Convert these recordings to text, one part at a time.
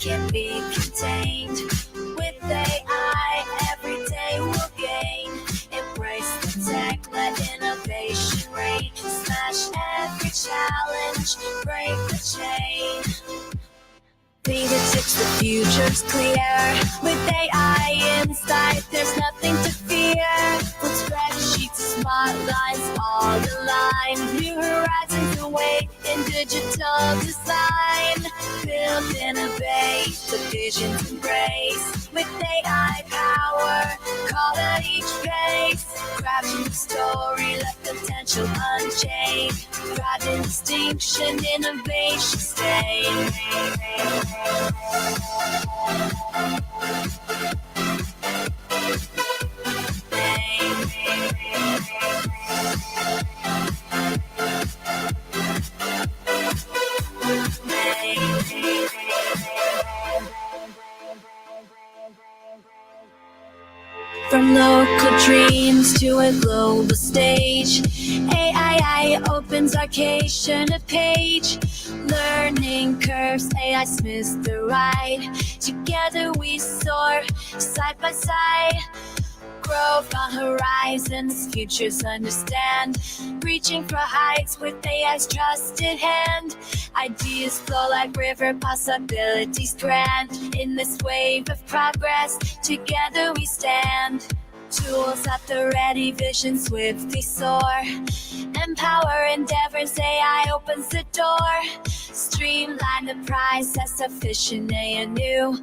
can be contained. With AI, every day we'll gain. Embrace the tech, let innovation reign. Smash every challenge, break the chain. Fingertips, the future's clear. With AI insight, there's nothing to fear. With spreadsheets, smart lines, all aligned. New horizons await in digital design. Build, innovate, the vision's embrace. With AI power, call at each base. Crafting the story, let potential unchained. Driving distinction, innovation stay. From local dreams to a global stage, AI opens arcation a page. Learning curves, AI smooths the ride. Together we soar, side by side. Growth on horizons, futures understand. Reaching for heights with AI's trusted hand. Ideas flow like river, possibilities grand. In this wave of progress, together we stand. Tools at the ready, vision swiftly soar. Empower endeavors, AI opens the door. Streamline the process, efficient and new.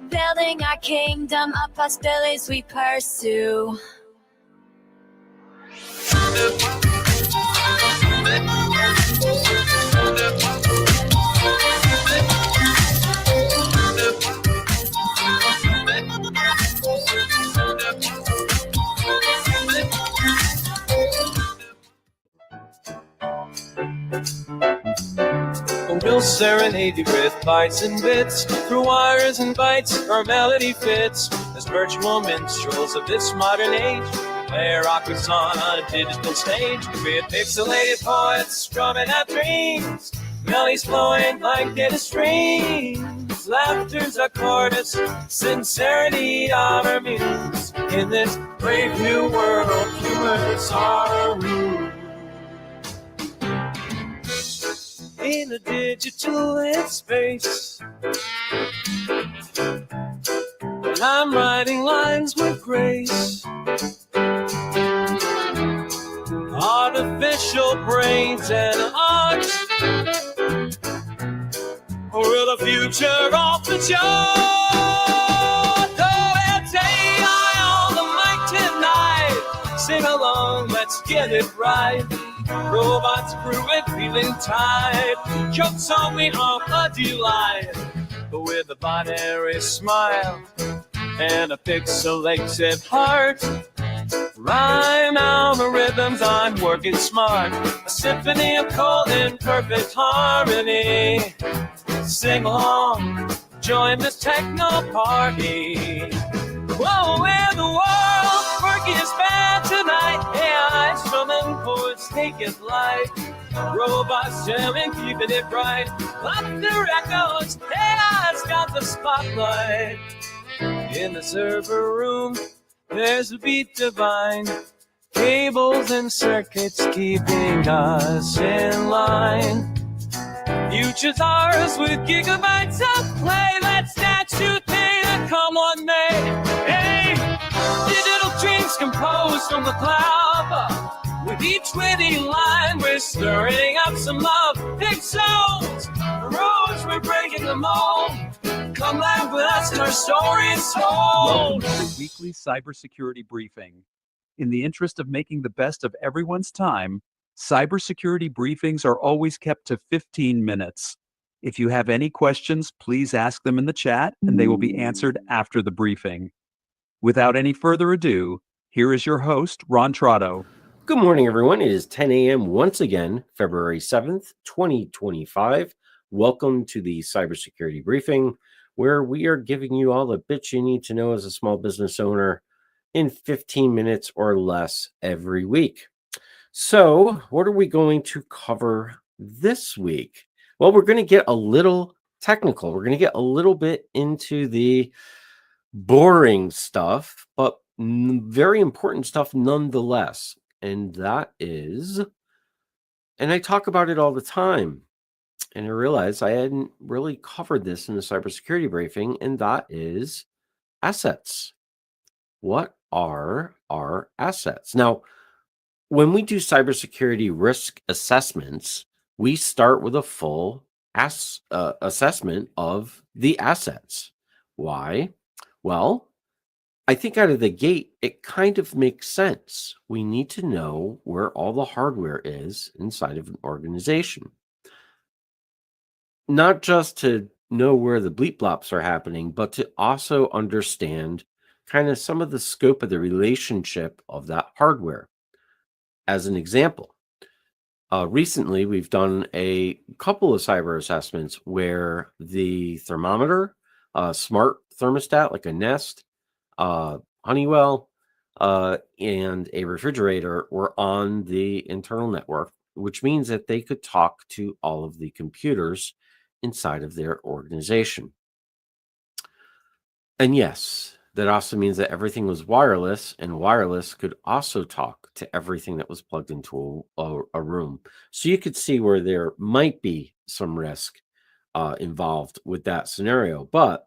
Building our kingdom of possibilities we pursue. We'll serenade you with bytes and bits. Through wires and bytes, our melody fits. As virtual minstrels of this modern age, play rockers on a digital stage. We're pixelated poets strumming our dreams. Melodies flowing like data streams. Laughter's our chorus, sincerity our muse. In this brave new world, humor's our rule. In a digital space, and I'm writing lines with grace. Artificial brains and art will the future of the chart. Oh, it's AI on the mic tonight. Sing along, let's get it right. Robots grooving, feeling tight. Jokes on me are a delight. But with a binary smile and a pixelated heart. Rhyme algorithms, I'm working smart. A symphony of cold and perfect harmony. Sing along, join this techno party. Whoa, where the world working is bad tonight. AI strumming chords, taking flight. Robots jamming, keeping it bright. Laughter echoes, AI's got the spotlight. In the server room, there's a beat divine. Cables and circuits keeping us in line. Future's ours with gigabytes of play. Let's dance to things come one day. Hey, digital dreams composed from the cloud. With each witty line, we're stirring up some love. Big souls, roads, we're breaking the mold. Come laugh with us and our story is told. Welcome to the weekly cybersecurity briefing. In the interest of making the best of everyone's time, cybersecurity briefings are always kept to 15 minutes. If you have any questions, please ask them in the chat and they will be answered after the briefing. Without any further ado, here is your host, Ron Trotto. Good morning, everyone. It is 10 a.m. once again, February 7th, 2025. Welcome to the cybersecurity briefing, where we are giving you all the bits you need to know as a small business owner in 15 minutes or less every week. So what are we going to cover this week? Well, we're going to get a little technical. We're going to get a little bit into the boring stuff, but very important stuff nonetheless. And that is, and I talk about it all the time, and I realized I hadn't really covered this in the cybersecurity briefing, and that is assets. What are our assets? Now, when we do cybersecurity risk assessments, we start with a full assessment of the assets. Why? Well, I think out of the gate, it kind of makes sense. We need to know where all the hardware is inside of an organization. Not just to know where the bleep blops are happening, but to also understand kind of some of the scope of the relationship of that hardware. As an example, recently we've done a couple of cyber assessments where the thermometer, smart thermostat like a Nest, Honeywell, and a refrigerator were on the internal network, which means that they could talk to all of the computers inside of their organization. And yes, that also means that everything was wireless, and wireless could also talk to everything that was plugged into a room. So you could see where there might be some risk involved with that scenario. But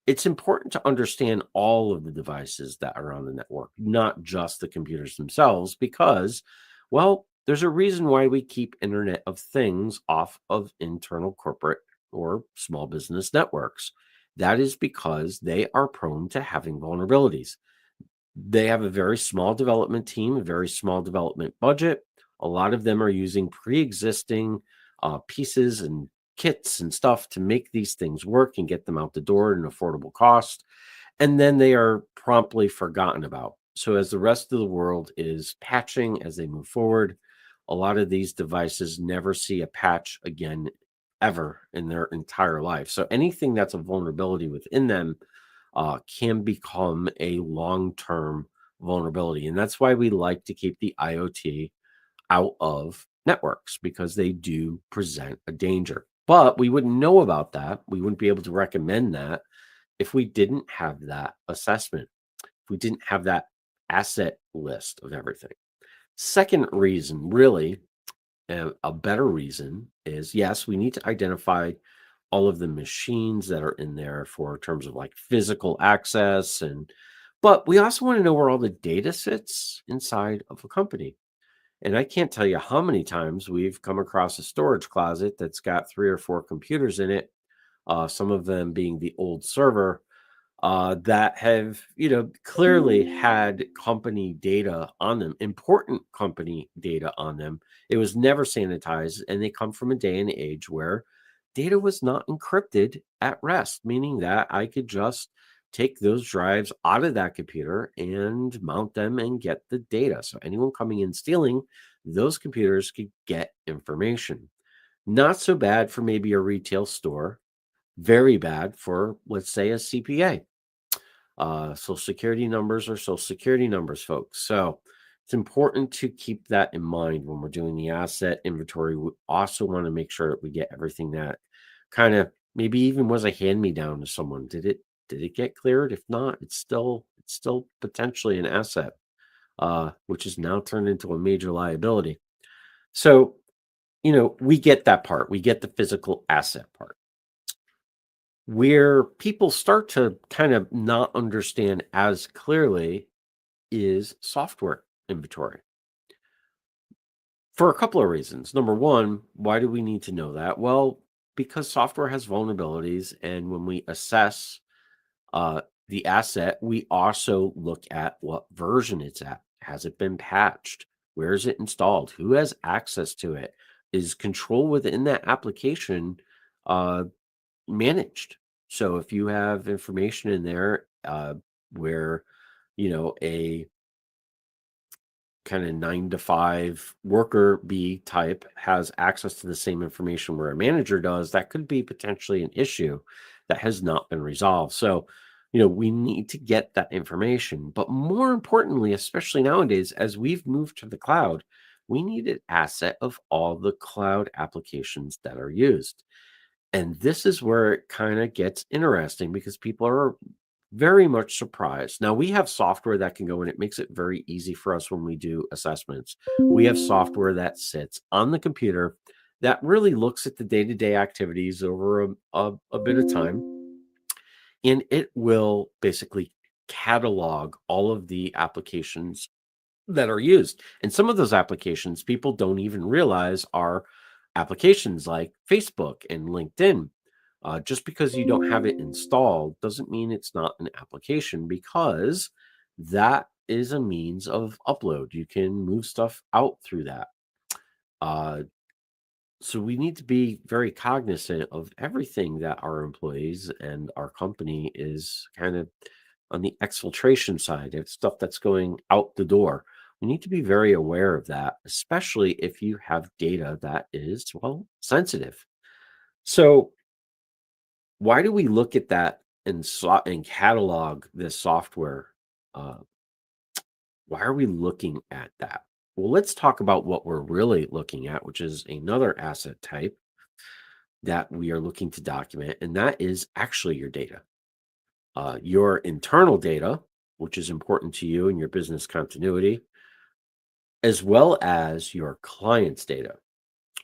it's important to understand all of the devices that are on the network, not just the computers themselves, because, well, there's a reason why we keep Internet of Things off of internal corporate or small business networks. That is because they are prone to having vulnerabilities. They have a very small development team, a very small development budget. A lot of them are using pre-existing pieces and kits and stuff to make these things work and get them out the door at an affordable cost. And then they are promptly forgotten about. So as the rest of the world is patching as they move forward, a lot of these devices never see a patch again ever in their entire life. So anything that's a vulnerability within them can become a long-term vulnerability. And that's why we like to keep the IoT out of networks, because they do present a danger. But we wouldn't know about that. We wouldn't be able to recommend that if we didn't have that assessment, if we didn't have that asset list of everything. Second reason, really, a better reason is, yes, we need to identify all of the machines that are in there for terms of like physical access, but we also want to know where all the data sits inside of a company. And I can't tell you how many times we've come across a storage closet that's got 3 or 4 computers in it, some of them being the old server, that have, clearly had company data on them, important company data on them. It was never sanitized, and they come from a day and age where data was not encrypted at rest, meaning that I could just take those drives out of that computer and mount them and get the data. So anyone coming in stealing those computers could get information. Not so bad for maybe a retail store, very bad for, let's say, a CPA. Social security numbers are social security numbers, folks. So it's important to keep that in mind when we're doing the asset inventory. We also want to make sure that we get everything that kind of maybe even was a hand-me-down to someone. Did it get cleared? If not, it's still potentially an asset, which is now turned into a major liability. So, we get that part. We get the physical asset part. Where people start to kind of not understand as clearly is software inventory, for a couple of reasons. Number one, why do we need to know that? Well, because software has vulnerabilities, and when we assess the asset, we also look at what version it's at. Has it been patched? Where is it installed? Who has access to it? Is control within that application managed? So if you have information in there where, a kind of 9 to 5 worker bee type has access to the same information where a manager does, that could be potentially an issue that has not been resolved. So, we need to get that information. But more importantly, especially nowadays, as we've moved to the cloud, we need an asset of all the cloud applications that are used. And this is where it kind of gets interesting because people are very much surprised. Now, we have software that can go in, it makes it very easy for us when we do assessments. We have software that sits on the computer that really looks at the day to day activities over a bit of time, and it will basically catalog all of the applications that are used. And some of those applications people don't even realize are applications like Facebook and LinkedIn. Just because you don't have it installed doesn't mean it's not an application, because that is a means of upload. You can move stuff out through that. Uh, so we need to be very cognizant of everything that our employees and our company is kind of on the exfiltration side. It's stuff that's going out the door. We need to be very aware of that, especially if you have data that is, well, sensitive. So why do we look at that and catalog this software? Uh, why are we looking at that? Well, let's talk about what we're really looking at, which is another asset type that we are looking to document, and that is actually your data. Your internal data, which is important to you and your business continuity, as well as your client's data,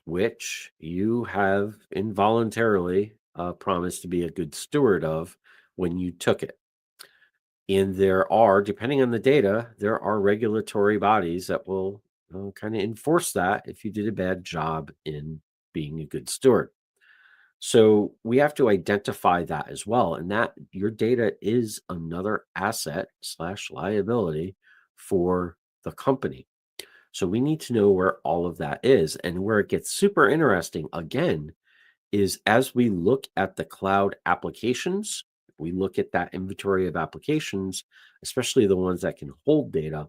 which you have involuntarily promised to be a good steward of when you took it. And there are, depending on the data, there are regulatory bodies that will kind of enforce that if you did a bad job in being a good steward. So we have to identify that as well. And that your data is another asset slash liability for the company. So we need to know where all of that is. And where it gets super interesting again is as we look at the cloud applications, we look at that inventory of applications, especially the ones that can hold data.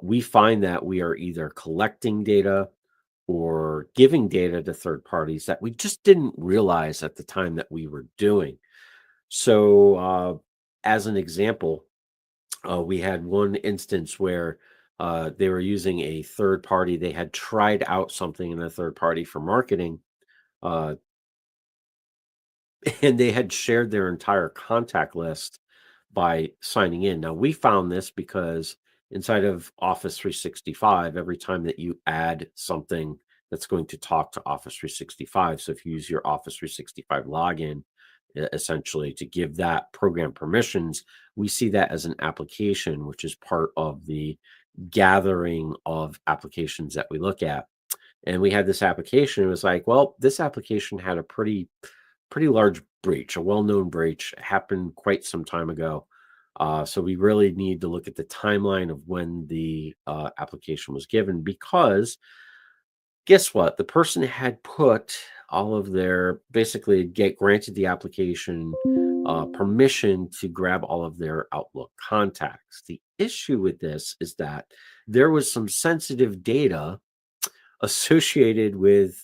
We find that we are either collecting data or giving data to third parties that we just didn't realize at the time that we were doing. So, as an example, we had one instance where they were using a third party. They had tried out something in a third party for marketing, uh, and they had shared their entire contact list by signing in. Now, we found this because inside of Office 365, every time that you add something that's going to talk to Office 365, so if you use your Office 365 login, essentially to give that program permissions, we see that as an application, which is part of the gathering of applications that we look at. And we had this application. It was like, well, this application had a pretty large breach, a well-known breach. It happened quite some time ago. So we really need to look at the timeline of when the application was given, because guess what? The person had put all of their basically get granted the application permission to grab all of their Outlook contacts. The issue with this is that there was some sensitive data associated with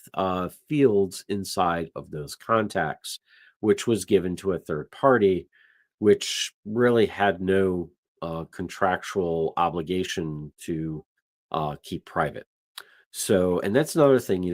fields inside of those contacts, which was given to a third party, which really had no contractual obligation to keep private. So, and that's another thing,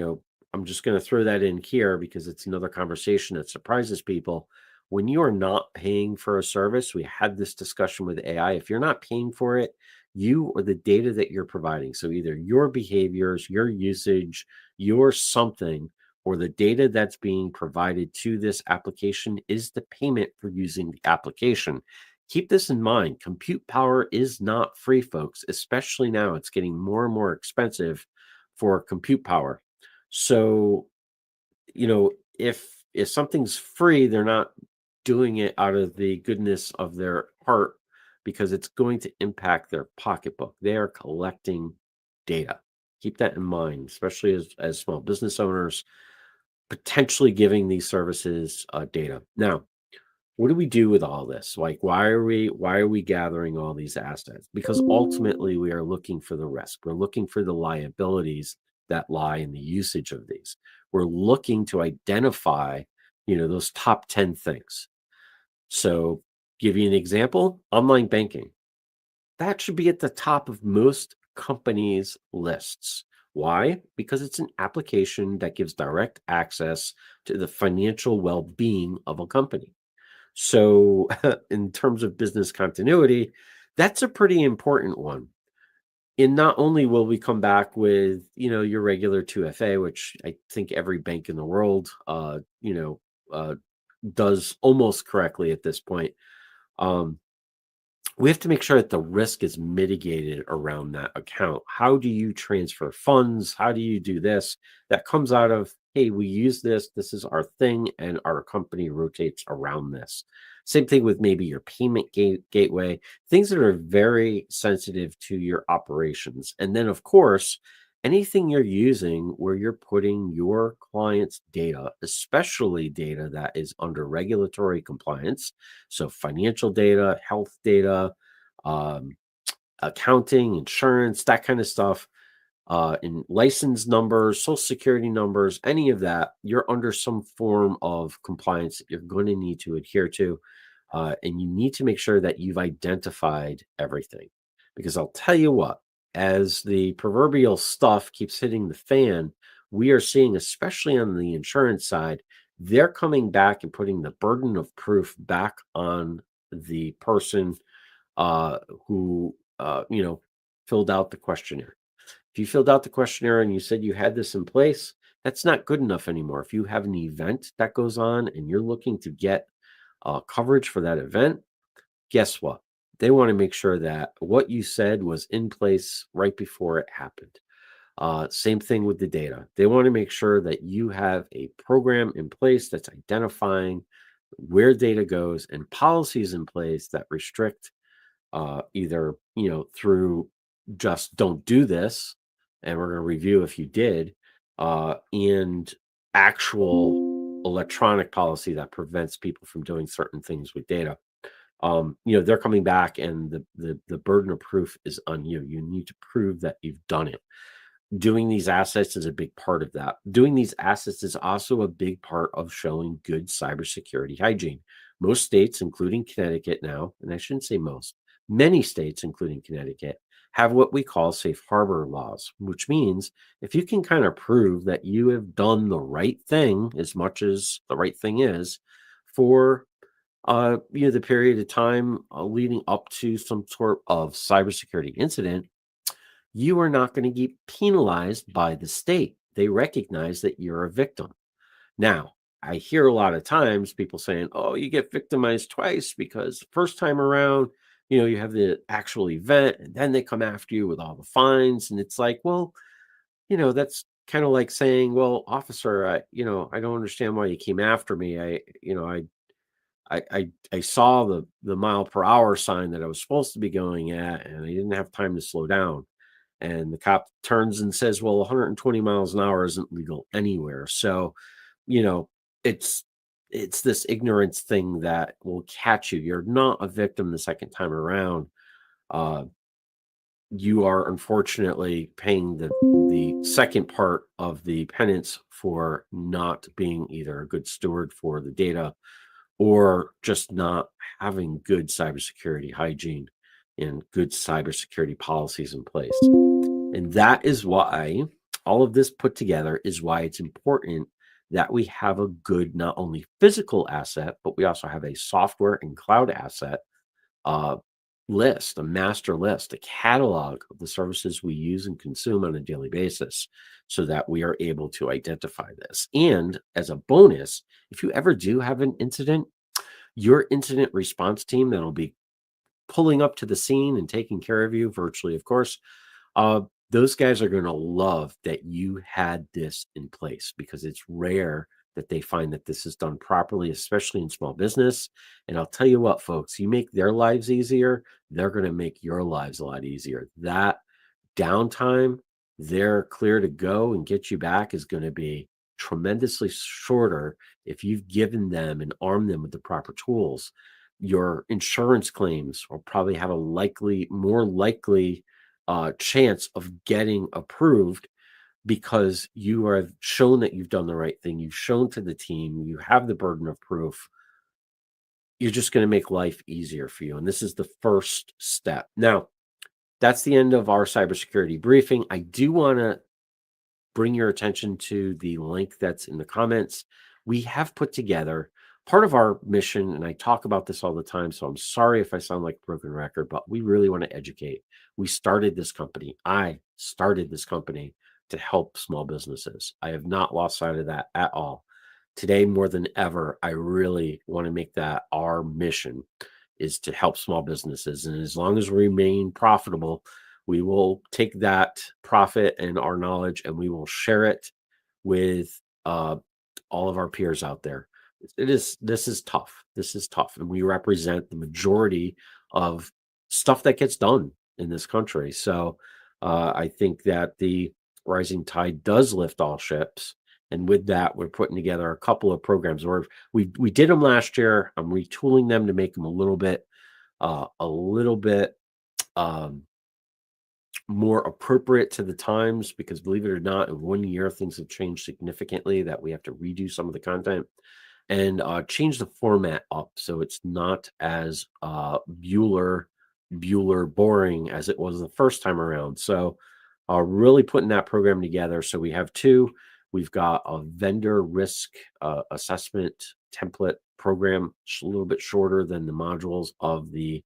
I'm just going to throw that in here because it's another conversation that surprises people. When you are not paying for a service, we had this discussion with AI. If you're not paying for it, you or the data that you're providing, so either your behaviors, your usage, your something, or the data that's being provided to this application is the payment for using the application. Keep this in mind. Compute power is not free, folks, especially now. It's getting more and more expensive for compute power. So, if something's free, they're not doing it out of the goodness of their heart, because it's going to impact their pocketbook. They are collecting data. Keep that in mind, especially as small business owners, potentially giving these services data. Now, what do we do with all this? Like, why are we gathering all these assets? Because ultimately we are looking for the risk. We're looking for the liabilities that lie in the usage of these. We're looking to identify, those top 10 things. So, give you an example, online banking. That should be at the top of most companies' lists. Why? Because it's an application that gives direct access to the financial well-being of a company. So, in terms of business continuity, that's a pretty important one. And not only will we come back with, your regular 2FA, which I think every bank in the world, does almost correctly at this point. Um, we have to make sure that the risk is mitigated around that account. How do you transfer funds? How do you do this? That comes out of, hey, we use this. This is our thing, and our company rotates around this. Same thing with maybe your payment gateway, things that are very sensitive to your operations. And then, of course, anything you're using where you're putting your client's data, especially data that is under regulatory compliance. So, financial data, health data, um, accounting, insurance, that kind of stuff, in license numbers, social security numbers, any of that, you're under some form of compliance that you're going to need to adhere to. And you need to make sure that you've identified everything. Because I'll tell you what, as the proverbial stuff keeps hitting the fan, we are seeing, especially on the insurance side, they're coming back and putting the burden of proof back on the person uh, who, filled out the questionnaire. If you filled out the questionnaire and you said you had this in place, that's not good enough anymore. If you have an event that goes on and you're looking to get coverage for that event, guess what? They want to make sure that what you said was in place right before it happened. Same thing with the data. They want to make sure that you have a program in place that's identifying where data goes and policies in place that restrict either through just don't do this, and we're going to review if you did, and actual electronic policy that prevents people from doing certain things with data. They're coming back, and the burden of proof is on you. You need to prove that you've done it. Doing these assets is a big part of that. Doing these assets is also a big part of showing good cybersecurity hygiene. Most states, including Connecticut now, and I shouldn't say most, many states, including Connecticut, have what we call safe harbor laws, which means if you can kind of prove that you have done the right thing, as much as the right thing is, for the period of time leading up to some sort of cybersecurity incident, you are not going to get penalized by the state. They recognize that you're a victim. Now, I hear a lot of times people saying, oh, you get victimized twice because the first time around, you have the actual event and then they come after you with all the fines. And it's like, well, that's kind of like saying, well, officer, I don't understand why you came after me. I saw the mile per hour sign that I was supposed to be going at, and I didn't have time to slow down. And the cop turns and says, well, 120 miles an hour isn't legal anywhere. So, you know, it's this ignorance thing that will catch you. You're not a victim the second time around. Uh, you are unfortunately paying the second part of the penance for not being either a good steward for the data or just not having good cybersecurity hygiene and good cybersecurity policies in place. And that is why all of this put together is why it's important that we have a good, not only physical asset, but we also have a software and cloud asset uh, list, a master list, a catalog of the services we use and consume on a daily basis so that we are able to identify this. And as a bonus, if you ever do have an incident, your incident response team that'll be pulling up to the scene and taking care of you virtually, of course, those guys are going to love that you had this in place because it's rare that they find that this is done properly, especially in small business. And I'll tell you what, folks, you make their lives easier, they're going to make your lives a lot easier. That downtime, they're clear to go and get you back is going to be tremendously shorter if you've given them and armed them with the proper tools. Your insurance claims will probably have a more likely chance of getting approved because you have shown that you've done the right thing. You've shown to the team, you have the burden of proof. You're just going to make life easier for you. And this is the first step. Now, that's the end of our cybersecurity briefing. I do want to bring your attention to the link that's in the comments. We have put together part of our mission, and I talk about this all the time, so I'm sorry if I sound like a broken record, but we really want to educate. We started this company. I started this company to help small businesses. I have not lost sight of that at all. Today, more than ever, I really want to make that our mission, is to help small businesses. And as long as we remain profitable, we will take that profit and our knowledge and we will share it with all of our peers out there. This is tough. This is tough. And we represent the majority of stuff that gets done in this country. So I think that the rising tide does lift all ships. And with that, we're putting together a couple of programs where we did them last year. I'm retooling them to make them a little bit um, more appropriate to the times, because believe it or not, in 1 year things have changed significantly that we have to redo some of the content and change the format up so it's not as Bueller boring as it was the first time around. So really putting that program together. So we have two. We've got a vendor risk assessment template program, a little bit shorter than the modules of the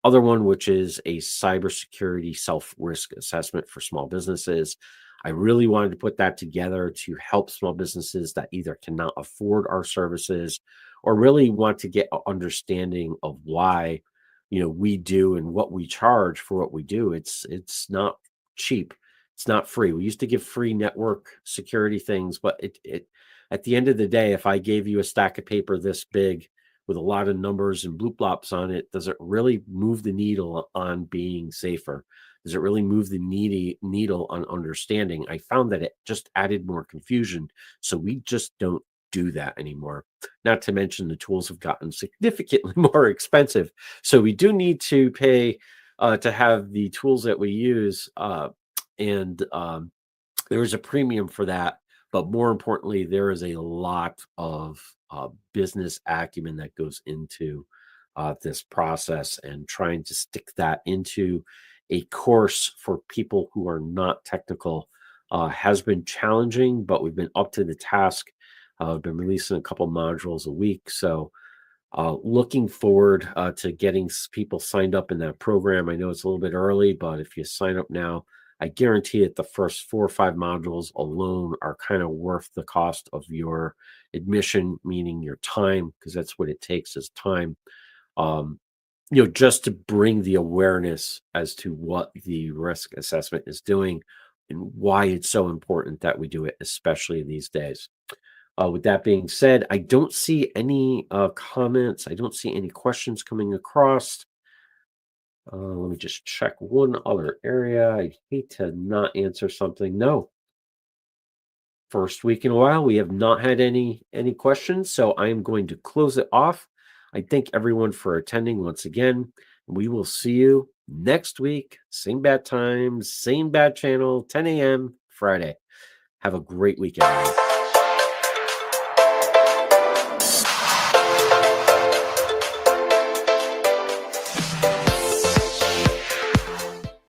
other one, which is a cybersecurity self-risk assessment for small businesses. I really wanted to put that together to help small businesses that either cannot afford our services or really want to get an understanding of why, we do and what we charge for what we do. It's not cheap. It's not free. We used to give free network security things, but it at the end of the day, if I gave you a stack of paper this big with a lot of numbers and bloop blops on it, does it really move the needle on being safer? Does it really move the needle on understanding? I found that it just added more confusion. So we just don't do that anymore. Not to mention the tools have gotten significantly more expensive. So we do need to pay to have the tools that we use. And there is a premium for that. But more importantly, there is a lot of business acumen that goes into this process, and trying to stick that into a course for people who are not technical has been challenging, but we've been up to the task. We've been releasing a couple modules a week. So looking forward to getting people signed up in that program. I know it's a little bit early, but if you sign up now, I guarantee it, the first 4 or 5 modules alone are kind of worth the cost of your admission, meaning your time, because that's what it takes, is time. Just to bring the awareness as to what the risk assessment is doing and why it's so important that we do it, especially these days. With that being said, I don't see any comments. I don't see any questions coming across. Let me just check one other area. I hate to not answer something. No. First week in a while, we have not had any questions, so I am going to close it off. I thank everyone for attending once again. We will see you next week. Same bad time, same bad channel, 10 a.m. Friday. Have a great weekend.